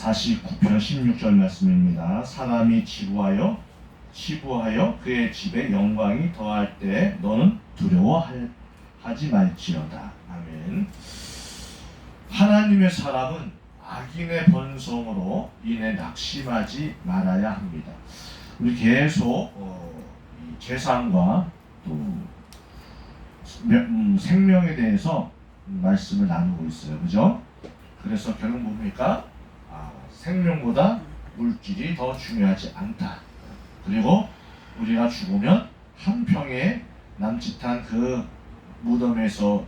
49편 16절 말씀입니다. 사람이 치부하여 그의 집에 영광이 더할 때 너는 두려워하지 말지어다. 아멘. 하나님의 사람은 악인의 번성으로 인해 낙심하지 말아야 합니다. 우리 계속 이 재산과 또 생명에 대해서 말씀을 나누고 있어요. 그죠? 그래서 결국 뭡니까? 생명보다 물질이 더 중요하지 않다. 그리고 우리가 죽으면 한 평에 남짓한 그 무덤에서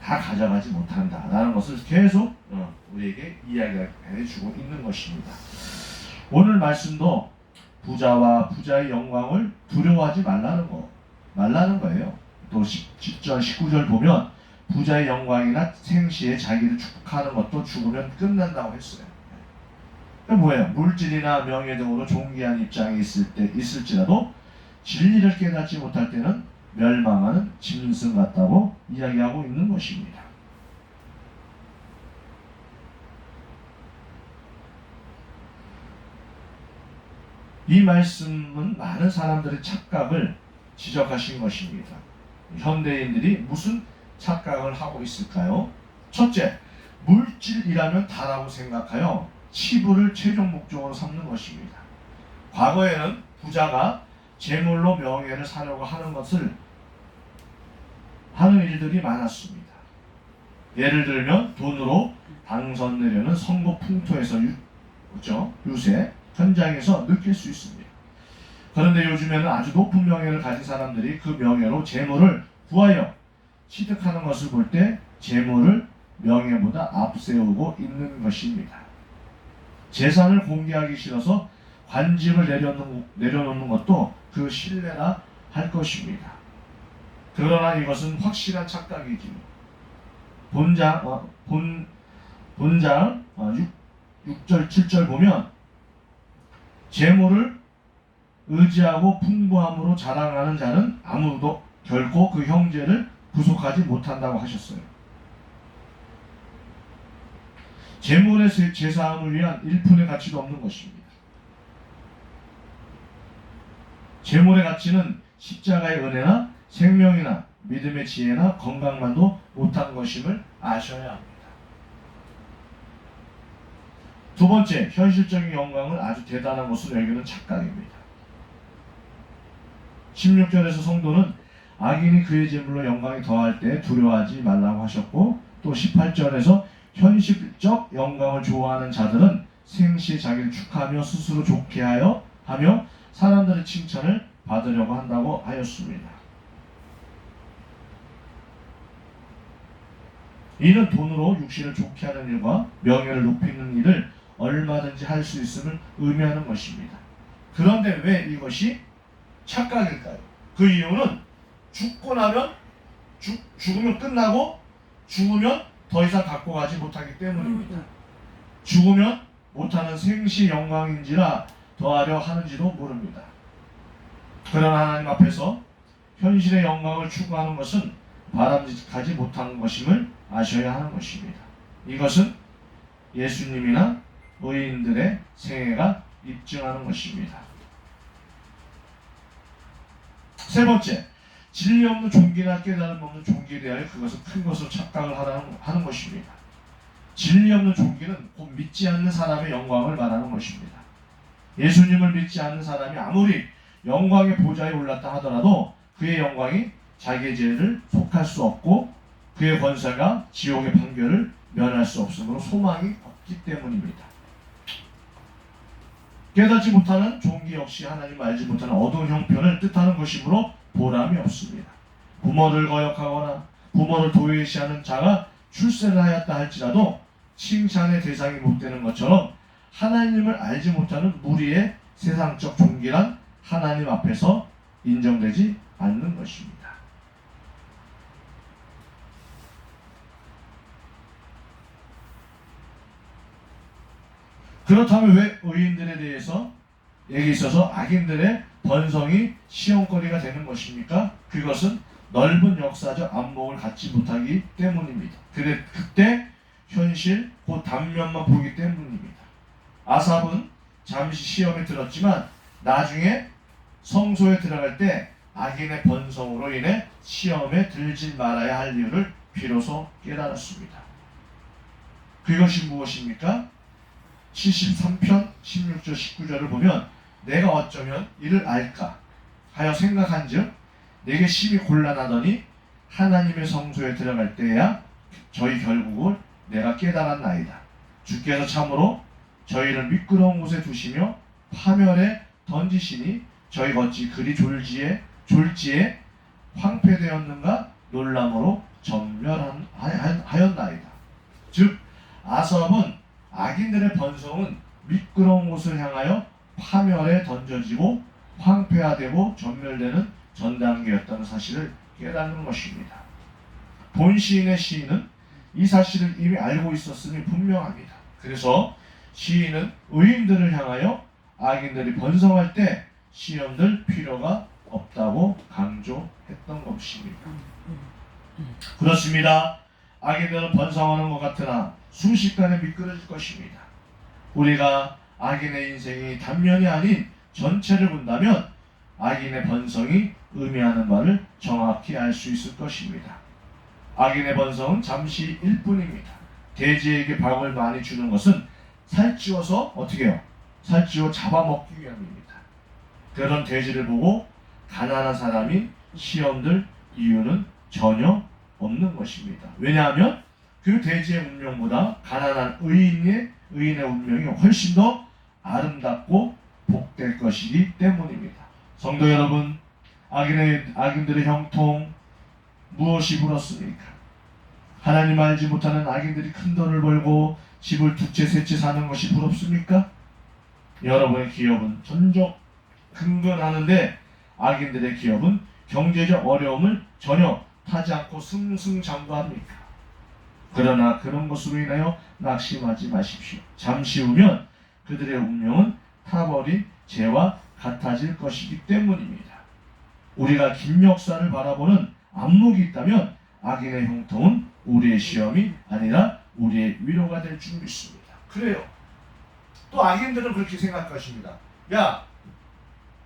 다 가져가지 못한다 라는 것을 계속 우리에게 이야기해 주고 있는 것입니다. 오늘 말씀도 부자와 부자의 영광을 두려워하지 말라는 거예요. 또 10절 19절 보면 부자의 영광이나 생시에 자기를 축복하는 것도 죽으면 끝난다고 했어요. 뭐예요? 물질이나 명예 등으로 존귀한 입장에 있을지라도 진리를 깨닫지 못할 때는 멸망하는 짐승 같다고 이야기하고 있는 것입니다. 이 말씀은 많은 사람들의 착각을 지적하신 것입니다. 현대인들이 무슨 착각을 하고 있을까요? 첫째, 물질이라면 다라고 생각하여 치부를 최종 목적으로 삼는 것입니다. 과거에는 부자가 재물로 명예를 사려고 하는 일들이 많았습니다. 예를 들면 돈으로 당선되려는 선거 풍토에서 유세 현장에서 느낄 수 있습니다. 그런데 요즘에는 아주 높은 명예를 가진 사람들이 그 명예로 재물을 구하여 취득하는 것을 볼 때 재물을 명예보다 앞세우고 있는 것입니다. 재산을 공개하기 싫어서 관직을 내려놓는 것도 그 신뢰라 할 것입니다. 그러나 이것은 확실한 착각이지. 본장 6절 7절 보면 재물을 의지하고 풍부함으로 자랑하는 자는 아무도 결코 그 형제를 구속하지 못한다고 하셨어요. 재물의 제사함을 위한 1푼의 가치도 없는 것입니다. 재물의 가치는 십자가의 은혜나 생명이나 믿음의 지혜나 건강만도 못한 것임을 아셔야 합니다. 두 번째, 현실적인 영광을 아주 대단한 것으로 여기는 착각입니다. 16절에서 성도는 악인이 그의 재물로 영광이 더할 때 두려워하지 말라고 하셨고, 또 18절에서 현실적 영광을 좋아하는 자들은 생시에 자기를 축하하며 스스로 좋게 하며 사람들의 칭찬을 받으려고 한다고 하였습니다. 이는 돈으로 육신을 좋게 하는 일과 명예를 높이는 일을 얼마든지 할 수 있음을 의미하는 것입니다. 그런데 왜 이것이 착각일까요? 그 이유는 죽고 나면 죽으면 끝나고 죽으면 더 이상 갖고 가지 못하기 때문입니다. 죽으면 못하는 생시 영광인지라 더하려 하는지도 모릅니다. 그러나 하나님 앞에서 현실의 영광을 추구하는 것은 바람직하지 못한 것임을 아셔야 하는 것입니다. 이것은 예수님이나 의인들의 생애가 입증하는 것입니다. 세 번째, 진리 없는 종기나 깨달음 없는 종기에 대하여 그것은 큰 것으로 착각을 하는 것입니다. 진리 없는 종기는 곧 믿지 않는 사람의 영광을 말하는 것입니다. 예수님을 믿지 않는 사람이 아무리 영광의 보좌에 올랐다 하더라도 그의 영광이 자기의 죄를 속할 수 없고 그의 권세가 지옥의 판결을 면할 수 없으므로 소망이 없기 때문입니다. 깨닫지 못하는 종기 역시 하나님을 알지 못하는 어두운 형편을 뜻하는 것이므로 보람이 없습니다. 부모를 거역하거나 부모를 도외시하는 자가 출세를 하였다 할지라도 칭찬의 대상이 못 되는 것처럼 하나님을 알지 못하는 무리의 세상적 종기란 하나님 앞에서 인정되지 않는 것입니다. 그렇다면 왜 의인들에 있어서 악인들의 번성이 시험거리가 되는 것입니까? 그것은 넓은 역사적 안목을 갖지 못하기 때문입니다. 그때 현실 그 단면만 보기 때문입니다. 아삽은 잠시 시험에 들었지만 나중에 성소에 들어갈 때 악인의 번성으로 인해 시험에 들지 말아야 할 이유를 비로소 깨달았습니다. 그것이 무엇입니까? 73편 16절 19절을 보면 내가 어쩌면 이를 알까 하여 생각한즉 내게 심히 곤란하더니 하나님의 성소에 들어갈 때야 저희 결국을 내가 깨달았나이다. 주께서 참으로 저희를 미끄러운 곳에 두시며 파멸에 던지시니 저희가 어찌 그리 졸지에 황폐되었는가 놀람으로 전멸하였나이다. 즉 아삽은 악인들의 번성은 미끄러운 곳을 향하여 파멸에 던져지고 황폐화되고 전멸되는 전단계였다는 사실을 깨닫는 것입니다. 본 시인의 시인은 이 사실을 이미 알고 있었음이 분명합니다. 그래서 시인은 의인들을 향하여 악인들이 번성할 때 시험될 필요가 없다고 강조했던 것입니다. 그렇습니다. 악인들은 번성하는 것 같으나 순식간에 미끄러질 것입니다. 우리가 악인의 인생이 단면이 아닌 전체를 본다면 악인의 번성이 의미하는 바를 정확히 알 수 있을 것입니다. 악인의 번성은 잠시일 뿐입니다. 돼지에게 밥을 많이 주는 것은 살찌워서 어떻게 해요? 살찌워 잡아먹기 위함입니다. 그런 돼지를 보고 가난한 사람이 시험들 이유는 전혀 없는 것입니다. 왜냐하면 그 돼지의 운명보다 가난한 의인의 운명이 훨씬 더 아름답고 복될 것이기 때문입니다. 성도 여러분, 악인들의 형통 무엇이 부럽습니까? 하나님 알지 못하는 악인들이 큰 돈을 벌고 집을 두 채 세 채 사는 것이 부럽습니까? 여러분의 기업은 전적 근근하는데 악인들의 기업은 경제적 어려움을 전혀 타지 않고 승승장구합니까? 그러나 그런 것으로 인하여 낙심하지 마십시오. 잠시 후면 그들의 운명은 타버린 재와 같아질 것이기 때문입니다. 우리가 긴 역사를 바라보는 안목이 있다면 악인의 형통은 우리의 시험이 아니라 우리의 위로가 될 줄 믿습니다. 그래요. 또 악인들은 그렇게 생각할 것입니다. 야,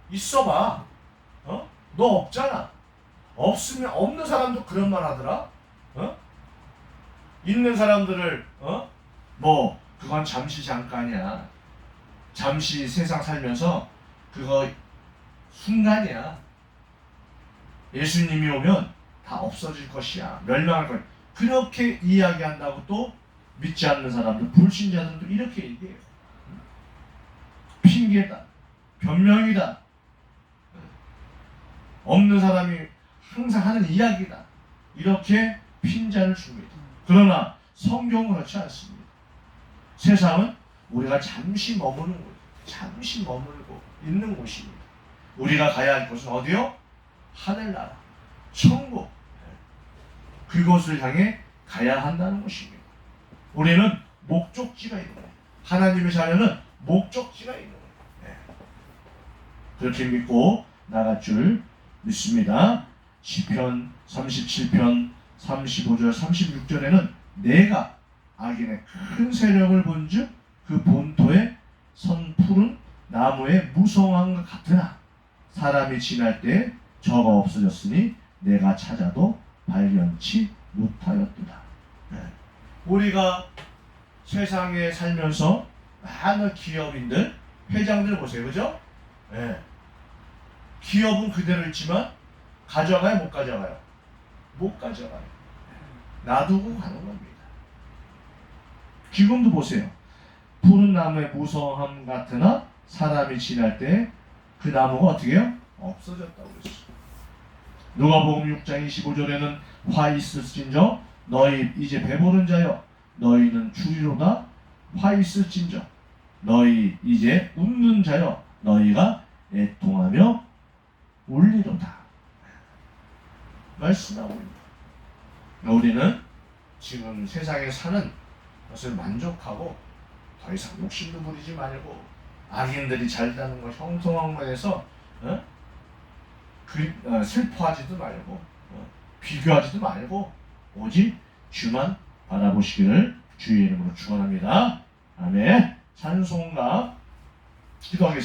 있어봐. 너 없잖아. 없으면 없는 사람도 그런 말 하더라. 있는 사람들을 뭐 그건 잠시 잠깐이야. 잠시 세상 살면서 그거 순간이야. 예수님이 오면 다 없어질 것이야. 멸망할 것. 그렇게 이야기한다고 또 믿지 않는 사람들, 불신자들도 이렇게 얘기해요. 핑계다. 변명이다. 없는 사람이 항상 하는 이야기다. 이렇게 핀잔을 줍니다. 그러나 성경은 그렇지 않습니다. 세상은 우리가 잠시 머무는 곳, 잠시 머물고 있는 곳입니다. 우리가 가야 할 곳은 어디요? 하늘나라, 천국. 그곳을 향해 가야 한다는 것입니다. 우리는 목적지가 있는 거예요. 하나님의 자녀는 목적지가 있는 거예요. 그렇게 믿고 나갈 줄 믿습니다. 시편 37편 35절 36절에는 내가 악인의 큰 세력을 본즉 그 본토에 선 푸른 나무의 무성한 것 같으나 사람이 지날 때 저가 없어졌으니 내가 찾아도 발견치 못하였도다. 우리가 세상에 살면서 많은 기업인들, 회장들 보세요. 그죠? 기업은 그대로 있지만 가져가요? 못 가져가요? 못 가져가요. 놔두고 가는 겁니다. 지금도 보세요. 푸른 나무의 무성함 같으나 사람이 지날 때 그 나무가 어떻게 해요? 없어졌다고 그랬어요. 누가복음 6장 25절에는 화 있을진저 너희 이제 배부른 자여 너희는 주리로다. 화 있을진저 너희 이제 웃는 자여 너희가 애통하며 울리로다. 말씀하고 있습니다. 우리는 지금 세상에 사는 것을 만족하고 더 이상 욕심도 부리지 말고 악인들이 잘다는 것, 형통한 것에서 슬퍼하지도 말고 비교하지도 말고 오직 주만 바라보시기를 주의 이름으로 축원합니다. 아멘. 찬송가 기도하겠습니다.